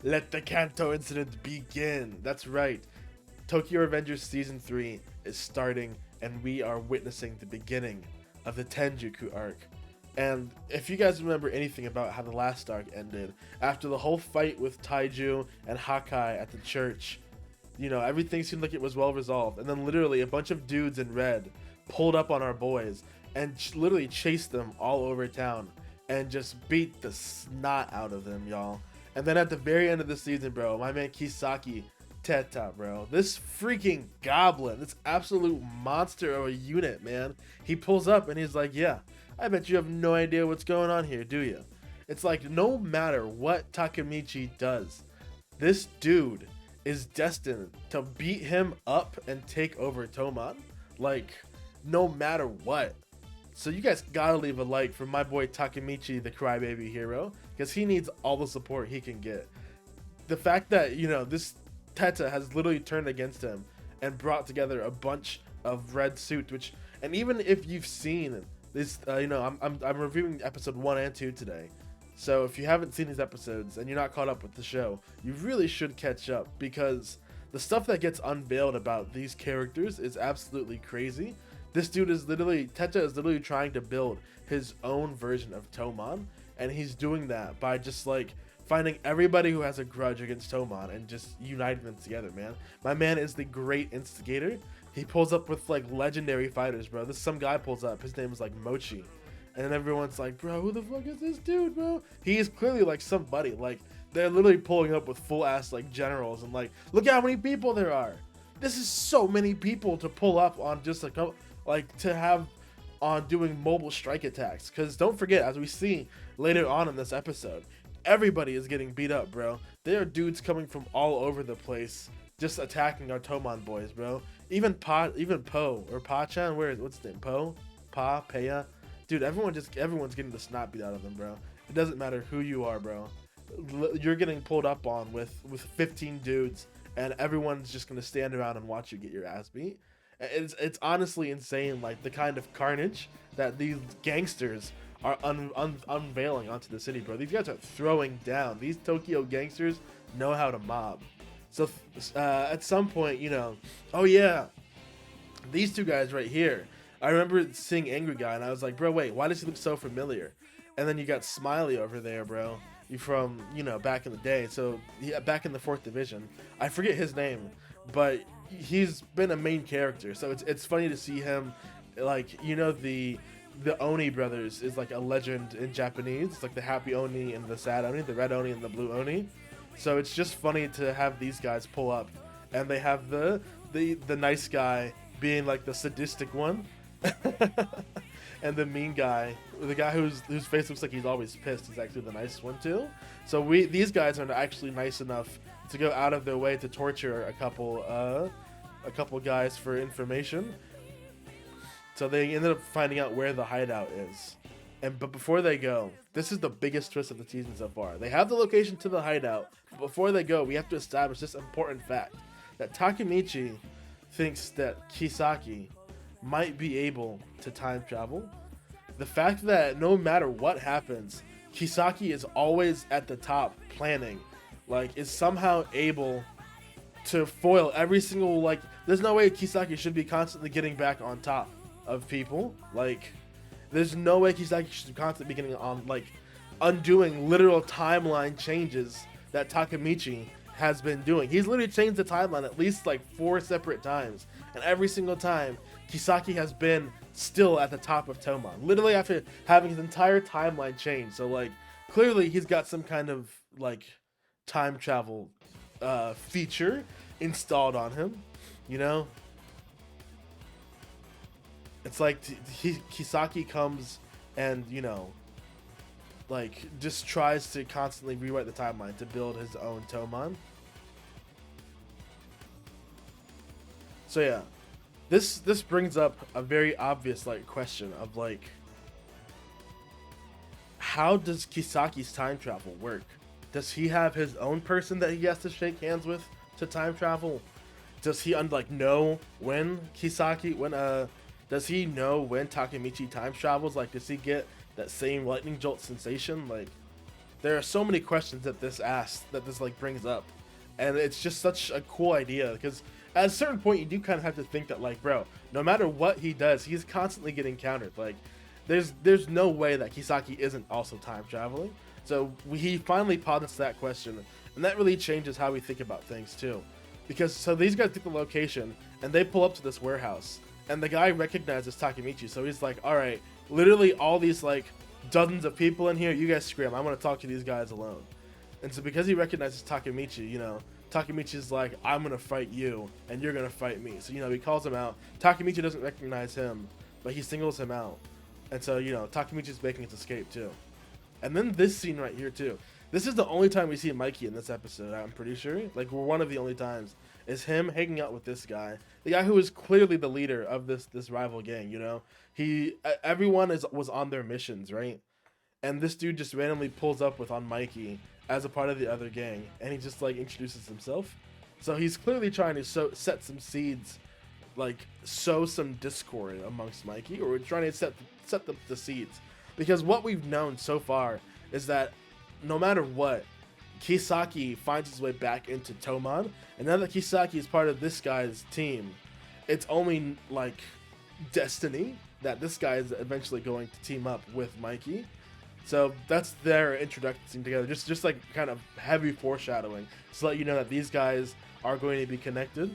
Let the Kanto incident begin. That's right. Tokyo Revengers Season 3 is starting, and we are witnessing the beginning of the Tenjiku arc. And if you guys remember anything about how the last arc ended, after the whole fight with Taiju and Hakai at the church, you know, everything seemed like it was well resolved. And then literally a bunch of dudes in red pulled up on our boys and literally chased them all over town and just beat the snot out of them, y'all. And then at the very end of the season, bro, my man Kisaki Threat, bro, this freaking goblin, this absolute monster of a unit, man, he pulls up and he's like, yeah, I bet you have no idea what's going on here, do you? It's like, no matter what Takemichi does, this dude is destined to beat him up and take over Toman, like, no matter what. So you guys gotta leave a like for my boy Takemichi, the crybaby hero, because he needs all the support he can get. The fact that, you know, this Teta has literally turned against him and brought together a bunch of red suits, which, and even if you've seen this, you know, I'm reviewing episode 1 and 2 today. So if you haven't seen these episodes and you're not caught up with the show, you really should catch up, because the stuff that gets unveiled about these characters is absolutely crazy. This dude is literally, Teta is literally trying to build his own version of Toman, and he's doing that by just like finding everybody who has a grudge against Toman and just uniting them together, man. My man is the great instigator. He pulls up with like legendary fighters, bro. Some guy pulls up, his name is like Mochi. And then everyone's like, bro, who the fuck is this dude, bro? He is clearly like somebody. Like, they're literally pulling up with full ass like generals and like, look how many people there are. This is so many people to pull up on just a couple, like to have on doing mobile strike attacks. Because don't forget, as we see later on in this episode, everybody is getting beat up, bro. There are dudes coming from all over the place just attacking our Toman boys, bro. Even Po or Pa-chan, what's his name? Peya. Dude, everyone's getting the snot beat out of them, bro. It doesn't matter who you are, bro. You're getting pulled up on with 15 dudes, and everyone's just gonna stand around and watch you get your ass beat. It's honestly insane, like the kind of carnage that these gangsters are unveiling onto the city, bro. These guys are throwing down. These Tokyo gangsters know how to mob. So at some point, you know, oh yeah, these two guys right here. I remember seeing Angry Guy, and I was like, bro, wait, why does he look so familiar? And then you got Smiley over there, bro. You from, you know, back in the day. So yeah, back in the 4th division. I forget his name, but he's been a main character. So it's funny to see him, like, you know, the Oni brothers is like a legend in Japanese. It's like the happy Oni and the sad Oni, the red Oni and the blue Oni. So it's just funny to have these guys pull up, and they have the nice guy being like the sadistic one. And the mean guy, the guy whose face looks like he's always pissed, is actually the nice one too. So these guys are actually nice enough to go out of their way to torture a couple guys for information. So they ended up finding out where the hideout is. But before they go, this is the biggest twist of the season so far. They have the location to the hideout. But before they go, we have to establish this important fact, that Takemichi thinks that Kisaki might be able to time travel. The fact that no matter what happens, Kisaki is always at the top planning, like, is somehow able to foil every single, like, there's no way Kisaki should be constantly getting back on top of people. Like, there's no way Kisaki should constantly be getting on, like, undoing literal timeline changes that Takemichi has been doing. He's literally changed the timeline at least like 4 separate times, and every single time Kisaki has been still at the top of Toman, literally after having his entire timeline changed. So like, clearly he's got some kind of like time travel feature installed on him, you know. It's like Kisaki comes and, you know, like, just tries to constantly rewrite the timeline to build his own Toman. So yeah, this brings up a very obvious like question of like, how does Kisaki's time travel work? Does he have his own person that he has to shake hands with to time travel? Does he know when does he know when Takemichi time travels? Like, does he get that same lightning jolt sensation? Like, there are so many questions that this asks, that this like brings up, and it's just such a cool idea, because at a certain point you do kind of have to think that, like, bro, no matter what he does, he's constantly getting countered. Like, there's no way that Kisaki isn't also time traveling. So he finally posits that question, and that really changes how we think about things too, because so these guys take the location and they pull up to this warehouse, and the guy recognizes Takemichi, so he's like, all right, literally all these like dozens of people in here, you guys scram, I'm gonna talk to these guys alone. And so because he recognizes Takemichi, you know, Takemichi's like, I'm gonna fight you and you're gonna fight me. So, you know, he calls him out. Takemichi doesn't recognize him, but he singles him out. And so, you know, Takemichi's making his escape too. And then this scene right here too. This is the only time we see Mikey in this episode, I'm pretty sure. Like, we're one of the only times, is him hanging out with this guy. The guy who is clearly the leader of this rival gang, you know? Everyone was on their missions, right? And this dude just randomly pulls up on Mikey as a part of the other gang, and he just like introduces himself. So he's clearly trying to set some seeds, like sow some discord amongst Mikey, or trying to set the seeds. Because what we've known so far is that no matter what, Kisaki finds his way back into Toman, and now that Kisaki is part of this guy's team, it's only like destiny that this guy is eventually going to team up with Mikey. So that's their introduction together, just like kind of heavy foreshadowing to let you know that these guys are going to be connected.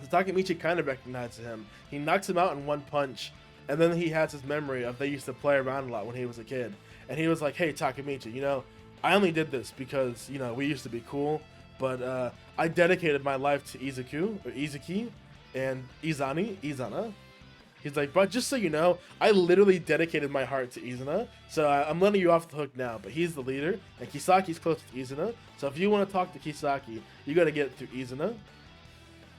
So Takemichi kind of recognizes him. He knocks him out in one punch, and then he has his memory of they used to play around a lot when he was a kid. And he was like, hey, Takemichi, you know, I only did this because, you know, we used to be cool, but I dedicated my life to Izuki, and Izana. He's like, but just so you know, I literally dedicated my heart to Izana, so I'm letting you off the hook now, but he's the leader, and Kisaki's close to Izana, so if you want to talk to Kisaki, you gotta get it through Izana.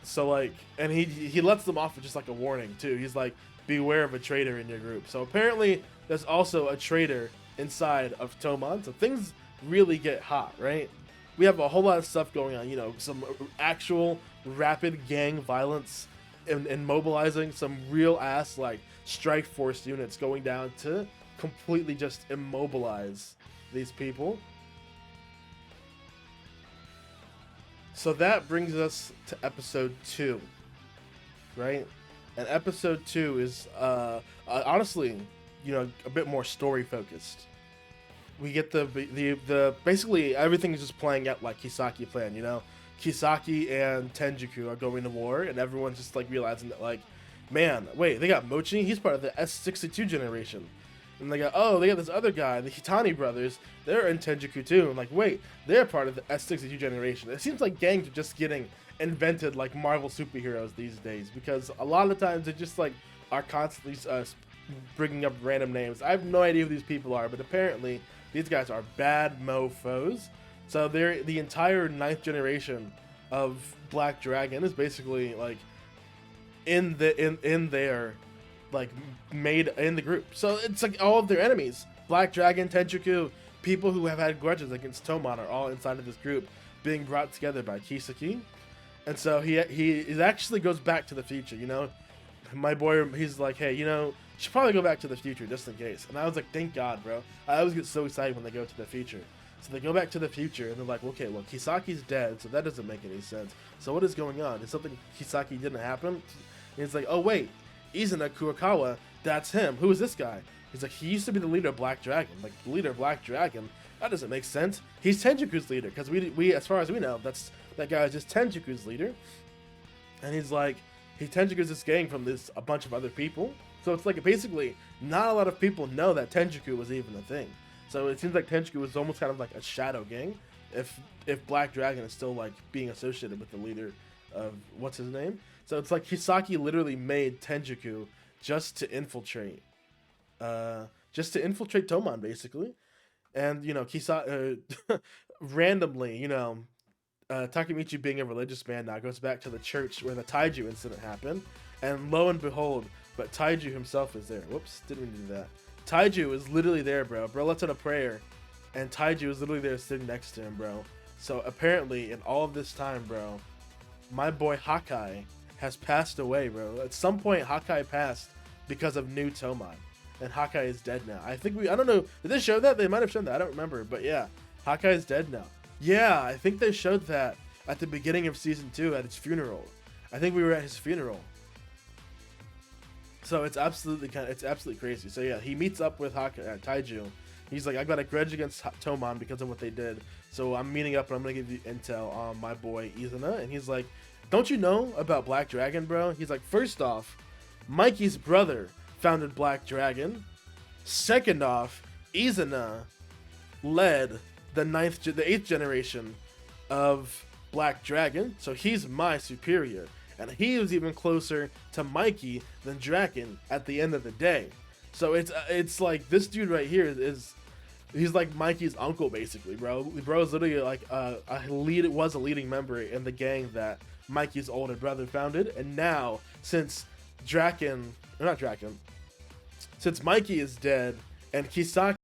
So, like, and he lets them off with just like a warning, too. He's like, beware of a traitor in your group. So apparently, there's also a traitor inside of Toman, so things really get hot, right? We have a whole lot of stuff going on, you know, some actual rapid gang violence, and mobilizing some real ass like strike force units going down to completely just immobilize these people. So that brings us to episode 2, right? And episode 2 is honestly, you know, a bit more story focused. We get the basically everything is just playing out like Kisaki planned, you know. Kisaki and Tenjiku are going to war, and everyone's just like realizing that, like, man, wait, they got Mochi, he's part of the S62 generation. And they got this other guy, the Hitani brothers, they're in Tenjiku too. And like, wait, they're part of the S62 generation. It seems like gangs are just getting invented like Marvel superheroes these days, because a lot of the times they just like are constantly bringing up random names. I have no idea who these people are, but apparently these guys are bad mofos. So they're the entire 9th generation of Black Dragon is basically like in their like made in the group. So it's like all of their enemies, Black Dragon, Tenjiku, people who have had grudges against Toman are all inside of this group being brought together by Kisaki. And so he actually goes back to the future, you know. My boy, he's like, hey, you know, you should probably go back to the future just in case. And I was like, thank God, bro. I always get so excited when they go to the future. So they go back to the future, and they're like, okay, well, Kisaki's dead, so that doesn't make any sense. So what is going on? Is something Kisaki didn't happen? And he's like, oh, wait, Izuna Kurokawa, that's him. Who is this guy? He's like, he used to be the leader of Black Dragon. Like, the leader of Black Dragon? That doesn't make sense. He's Tenjiku's leader, because we, as far as we know, that guy is just Tenjiku's leader. And he's like, Tenjiku's this gang from a bunch of other people. So it's like, basically, not a lot of people know that Tenjiku was even a thing. So it seems like Tenjiku is almost kind of like a shadow gang, if Black Dragon is still like being associated with the leader of what's his name. So it's like Kisaki literally made Tenjiku just to infiltrate Toman basically, and you know randomly, you know, Takemichi being a religious man now goes back to the church where the taiju incident happened, and lo and behold, but taiju himself is there. Whoops, didn't mean to do that. Taiju is literally there, bro. Bro lets out a prayer, and Taiju is literally there sitting next to him, bro. So apparently, in all of this time, bro, my boy Hakai has passed away, bro. At some point, Hakai passed because of New Toman. and Hawkeye is dead now. I don't know, did they show that? They might have shown that, I don't remember, but yeah, Hawkeye is dead now. Yeah, I think they showed that at the beginning of season 2 at his funeral. I think we were at his funeral. So it's absolutely crazy. So yeah, he meets up with Hawkeye at Taiju. He's like, I got a grudge against Tomon because of what they did. So I'm meeting up and I'm gonna give you intel on my boy Izuna. And he's like, don't you know about Black Dragon, bro? He's like, first off, Mikey's brother founded Black Dragon. Second off, Izuna led the 8th generation of Black Dragon. So he's my superior. And he was even closer to Mikey than Draken at the end of the day. So it's like this dude right here he's like Mikey's uncle basically, bro. Bro is literally like was a leading member in the gang that Mikey's older brother founded, and now since Mikey is dead and Kisaki